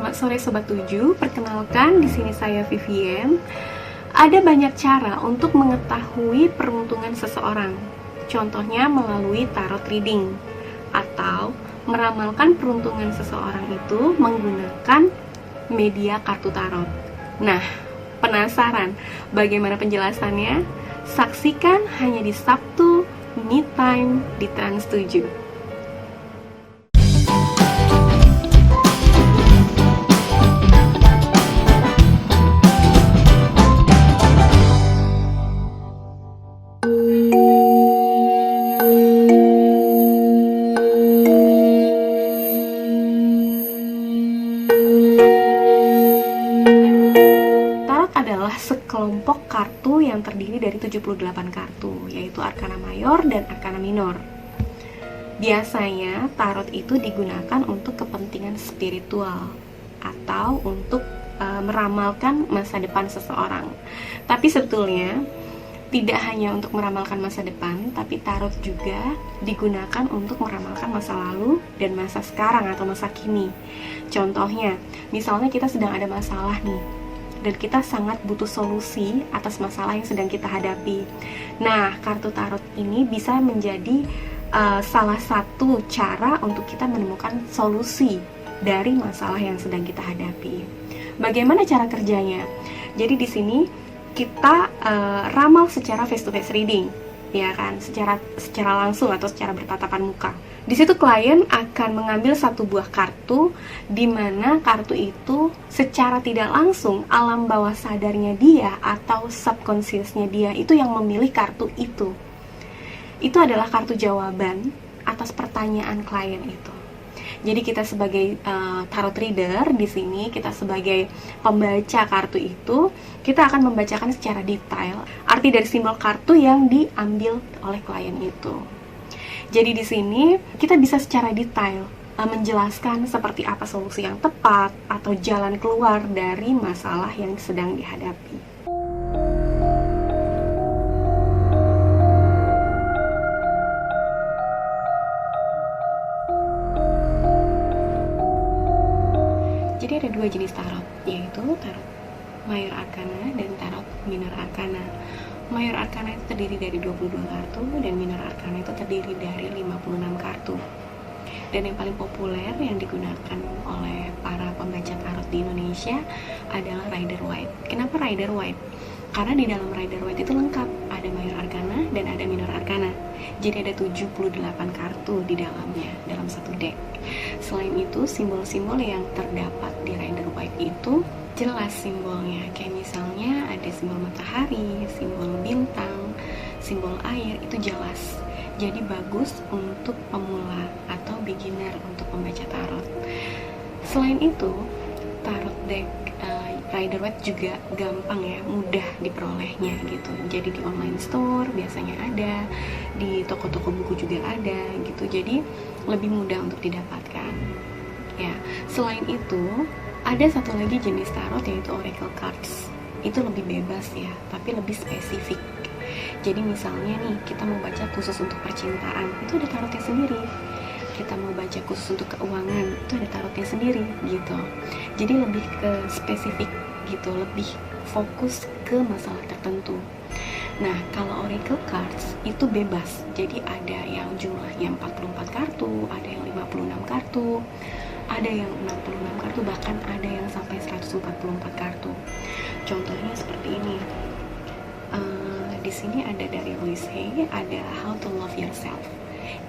Selamat sore Sobat 7, perkenalkan di sini saya Vivien. Ada banyak cara untuk mengetahui peruntungan seseorang. Contohnya melalui tarot reading atau meramalkan peruntungan seseorang itu menggunakan media kartu tarot. Nah, penasaran bagaimana penjelasannya? Saksikan hanya di Sabtu Me Time di Trans 7. Sekelompok kartu yang terdiri dari 78 kartu, yaitu Arkana Mayor dan Arkana Minor. Biasanya tarot itu digunakan untuk kepentingan spiritual atau untuk meramalkan masa depan seseorang. Tapi sebetulnya tidak hanya untuk meramalkan masa depan, tapi tarot juga digunakan untuk meramalkan masa lalu dan masa sekarang atau masa kini. Contohnya, misalnya kita sedang ada masalah nih, dan kita sangat butuh solusi atas masalah yang sedang kita hadapi. Nah, kartu tarot ini bisa menjadi salah satu cara untuk kita menemukan solusi dari masalah yang sedang kita hadapi. Bagaimana cara kerjanya? Jadi di sini kita ramal secara face to face reading, ya kan, secara langsung atau secara bertatapan muka. Di situ klien akan mengambil satu buah kartu, di mana kartu itu secara tidak langsung alam bawah sadarnya dia atau subconsciousnya dia itu yang memilih kartu itu. Itu adalah kartu jawaban atas pertanyaan klien itu. Jadi kita sebagai tarot reader di sini, kita sebagai pembaca kartu itu, kita akan membacakan secara detail arti dari simbol kartu yang diambil oleh klien itu. Jadi di sini kita bisa secara detail menjelaskan seperti apa solusi yang tepat atau jalan keluar dari masalah yang sedang dihadapi. Jadi ada dua jenis tarot, yaitu tarot Mayor Arkana dan tarot Minor Arkana. Mayor Arkana itu terdiri dari 22 kartu dan Minor Arkana itu terdiri dari 56 kartu. Dan yang paling populer yang digunakan oleh para pembaca tarot di Indonesia adalah Rider Waite. Kenapa Rider Waite? Karena di dalam Rider Waite itu lengkap, ada Mayor Arkana dan ada Minor Arkana. Jadi ada 78 kartu di dalamnya, dalam satu deck. Selain itu, simbol-simbol yang terdapat di Rider Waite itu jelas simbolnya, kayak misalnya ada simbol matahari, simbol bintang, simbol air, itu jelas. Jadi bagus untuk pemula atau beginner untuk pembaca tarot. Selain itu, tarot deck Rider Waite juga gampang ya, mudah diperolehnya gitu. Jadi di online store biasanya ada, di toko-toko buku juga ada gitu. Jadi lebih mudah untuk didapatkan. Ya, selain itu ada satu lagi jenis tarot yaitu Oracle Cards. Itu lebih bebas ya, tapi lebih spesifik. Jadi misalnya nih, kita mau baca khusus untuk percintaan, itu ada tarotnya sendiri. Kita mau baca khusus untuk keuangan, itu ada tarotnya sendiri gitu. Jadi lebih ke spesifik gitu, lebih fokus ke masalah tertentu. Nah, kalau Oracle Cards itu bebas. Jadi ada yang jumlahnya 44 kartu, ada yang 56 kartu, ada yang 66 kartu, bahkan ada yang sampai 144 kartu. Contohnya seperti ini. Di sini ada dari Louise Hay, ada How to Love Yourself.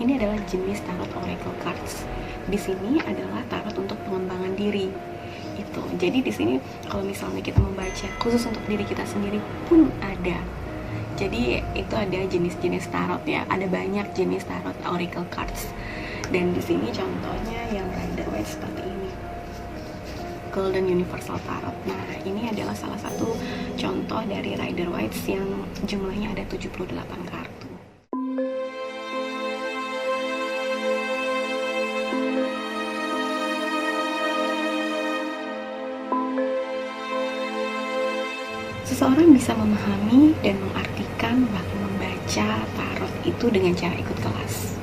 Ini adalah jenis tarot Oracle Cards. Di sini adalah tarot untuk pengembangan diri. Itu. Jadi di sini kalau misalnya kita membaca khusus untuk diri kita sendiri pun ada. Jadi itu ada jenis-jenis tarot ya. Ada banyak jenis tarot Oracle Cards. Dan di sini contohnya yang Rider Waite seperti ini, Golden Universal Tarot. Nah, ini adalah salah satu contoh dari Rider Waite yang jumlahnya ada 78 kartu. Seseorang bisa memahami dan mengartikan bahkan membaca tarot itu dengan cara ikut kelas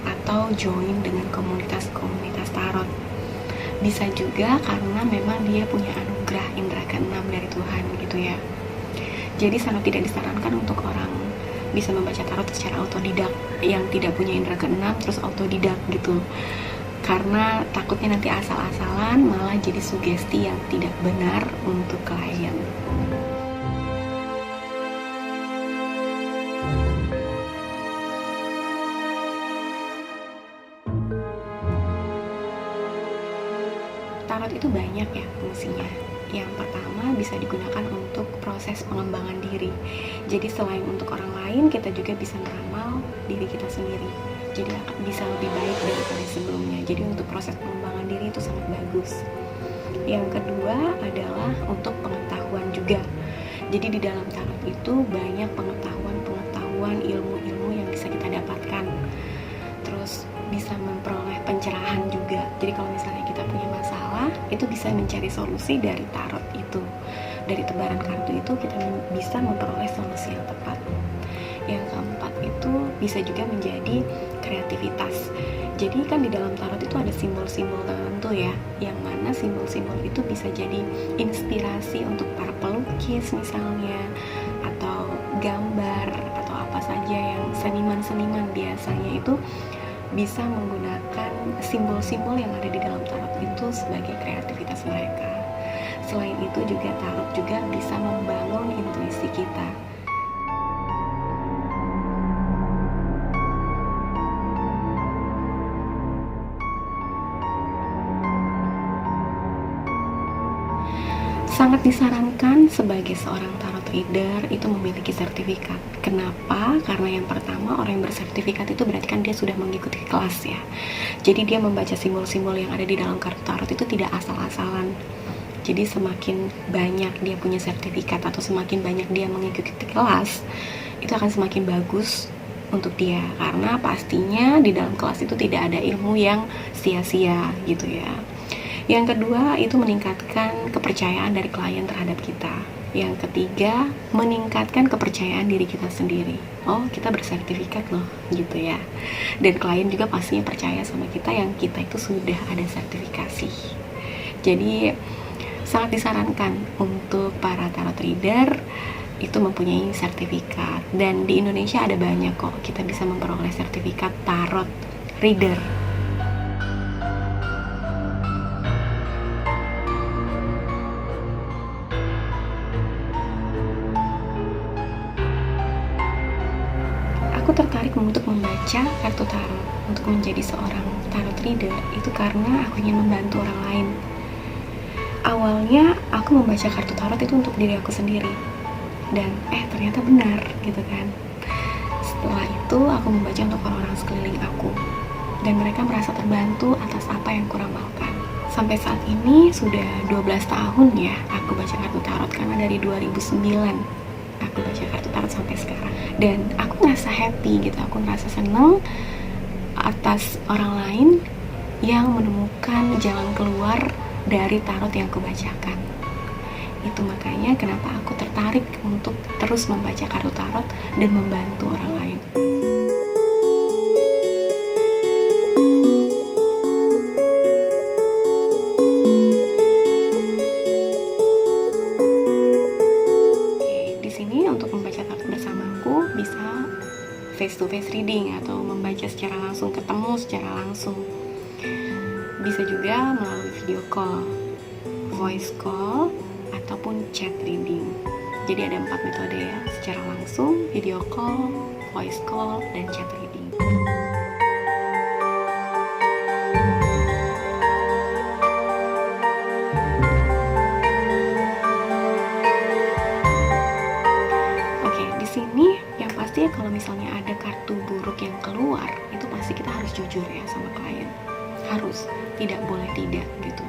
atau join dengan komunitas-komunitas tarot. Bisa juga karena memang dia punya anugerah indera keenam dari Tuhan gitu ya. Jadi sangat tidak disarankan untuk orang bisa membaca tarot secara autodidak, yang tidak punya indera keenam terus autodidak gitu, karena takutnya nanti asal-asalan malah jadi sugesti yang tidak benar untuk klien. Tarot itu banyak ya fungsinya. Yang pertama bisa digunakan untuk proses pengembangan diri. Jadi selain untuk orang lain, kita juga bisa meramal diri kita sendiri. Jadi akan bisa lebih baik daripada sebelumnya. Jadi untuk proses pengembangan diri itu sangat bagus. Yang kedua adalah untuk pengetahuan juga. Jadi di dalam tarot itu banyak pengetahuan, ilmu-ilmu yang bisa kita dapatkan. Terus bisa memperoleh pencerahan juga. Jadi kalau misalnya kita punya masalah, itu bisa mencari solusi dari tarot itu. Dari tebaran kartu itu kita bisa memperoleh solusi yang tepat. Yang keempat itu bisa juga menjadi kreativitas. Jadi kan di dalam tarot itu ada simbol-simbol tertentu ya, yang mana simbol-simbol itu bisa jadi inspirasi untuk para pelukis misalnya, atau gambar, atau apa saja yang seniman-seniman biasanya itu bisa menggunakan simbol-simbol yang ada di dalam tarot itu sebagai kreativitas mereka. Selain itu juga tarot juga bisa membangun intuisi kita. Sangat disarankan sebagai seorang tarot reader itu memiliki sertifikat. Kenapa? Karena yang pertama, orang yang bersertifikat itu berarti kan dia sudah mengikuti kelas ya. Jadi dia membaca simbol-simbol yang ada di dalam kartu tarot itu tidak asal-asalan. Jadi semakin banyak dia punya sertifikat atau semakin banyak dia mengikuti kelas, itu akan semakin bagus untuk dia. Karena pastinya di dalam kelas itu tidak ada ilmu yang sia-sia gitu ya. Yang kedua, itu meningkatkan kepercayaan dari klien terhadap kita. Yang ketiga, meningkatkan kepercayaan diri kita sendiri. Oh, kita bersertifikat loh, gitu ya. Dan klien juga pastinya percaya sama kita yang kita itu sudah ada sertifikasi. Jadi, sangat disarankan untuk para tarot reader itu mempunyai sertifikat. Dan di Indonesia ada banyak kok, kita bisa memperoleh sertifikat tarot reader. Aku tertarik untuk membaca kartu tarot untuk menjadi seorang tarot reader itu karena aku ingin membantu orang lain. Awalnya aku membaca kartu tarot itu untuk diri aku sendiri, dan ternyata benar gitu kan. Setelah itu aku membaca untuk orang-orang sekeliling aku, dan mereka merasa terbantu atas apa yang kuramalkan. Sampai saat ini sudah 12 tahun ya aku baca kartu tarot, karena dari 2009 aku baca kartu tarot sampai sekarang, dan aku ngerasa happy gitu, aku ngerasa senang atas orang lain yang menemukan jalan keluar dari tarot yang aku bacakan. Itu makanya kenapa aku tertarik untuk terus membaca kartu tarot dan membantu orang lain. Face to face reading atau membaca secara langsung, ketemu secara langsung. Bisa juga melalui video call, voice call, ataupun chat reading. Jadi ada 4 metode ya, secara langsung, video call, voice call, dan chat reading. Oke, di sini yang pasti kalau misalnya ada kartu buruk yang keluar, itu pasti kita harus jujur ya sama klien. Harus, tidak boleh tidak gitu.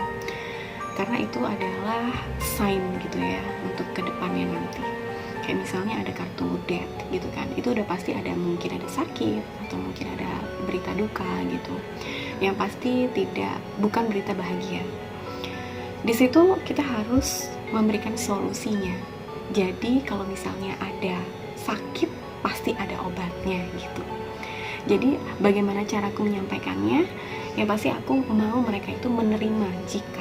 Karena itu adalah sign gitu ya untuk kedepannya nanti. Kayak misalnya ada kartu death gitu kan, itu udah pasti ada, mungkin ada sakit atau mungkin ada berita duka gitu. Yang pasti bukan berita bahagia. Di situ kita harus memberikan solusinya. Jadi kalau misalnya ada sakit, pasti ada obatnya gitu. Jadi bagaimana caraku menyampaikannya? Ya pasti aku mau mereka itu menerima jika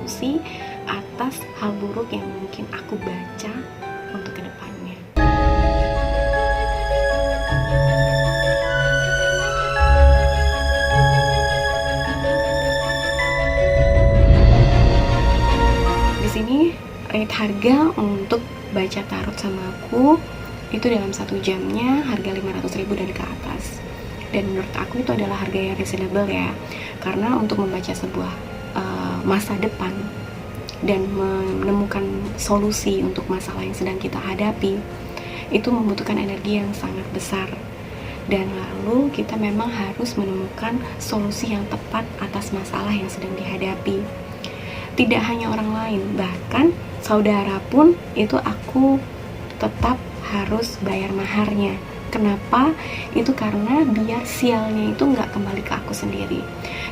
solusi atas hal buruk yang mungkin aku baca untuk kedepannya. Di sini rate harga untuk baca tarot sama aku itu dalam 1 jamnya harga 500.000 dan ke atas. Dan menurut aku itu adalah harga yang reasonable ya, karena untuk membaca sebuah masa depan dan menemukan solusi untuk masalah yang sedang kita hadapi itu membutuhkan energi yang sangat besar, dan lalu kita memang harus menemukan solusi yang tepat atas masalah yang sedang dihadapi. Tidak hanya orang lain, bahkan saudara pun itu aku tetap harus bayar maharnya. Kenapa? Itu karena biar sialnya itu nggak kembali ke aku sendiri.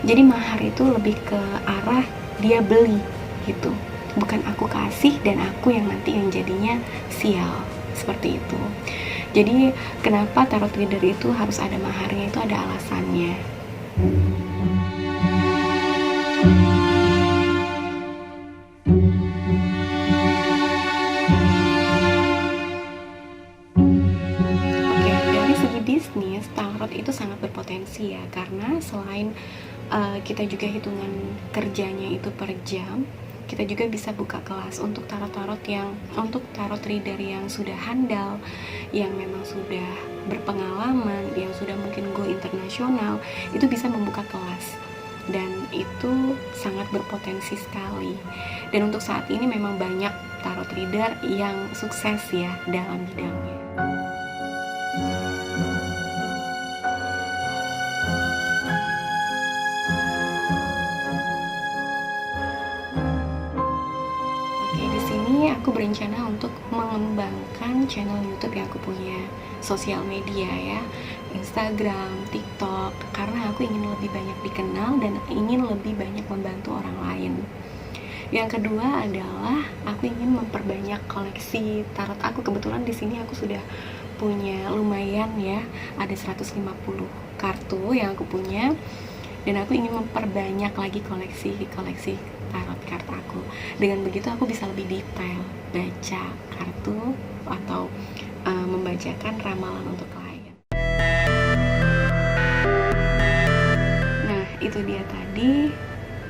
Jadi mahar itu lebih ke arah dia beli gitu, bukan aku kasih dan aku yang nanti yang jadinya sial, seperti itu. Jadi kenapa tarot reader itu harus ada maharnya, itu ada alasannya. Bisnis tarot itu sangat berpotensi ya, karena selain kita juga hitungan kerjanya itu per jam, kita juga bisa buka kelas untuk untuk tarot reader yang sudah handal, yang memang sudah berpengalaman, yang sudah mungkin go internasional, itu bisa membuka kelas, dan itu sangat berpotensi sekali. Dan untuk saat ini memang banyak tarot reader yang sukses ya dalam bidangnya. Aku berencana untuk mengembangkan channel YouTube yang aku punya, sosial media ya, Instagram, TikTok, karena aku ingin lebih banyak dikenal dan ingin lebih banyak membantu orang lain. Yang kedua adalah aku ingin memperbanyak koleksi tarot aku. Kebetulan di sini aku sudah punya lumayan ya, ada 150 kartu yang aku punya, dan aku ingin memperbanyak lagi koleksi tarot kartu aku. Dengan begitu aku bisa lebih detail baca kartu atau membacakan ramalan untuk klien. Nah, itu dia tadi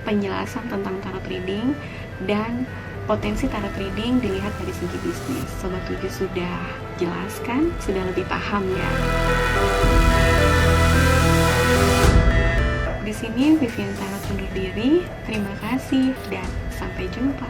penjelasan tentang tarot reading dan potensi tarot reading dilihat dari segi bisnis. Sobat 7 sudah jelaskan, sudah lebih paham ya. Di sini Vivian Tarot undur diri. Terima kasih dan sampai jumpa.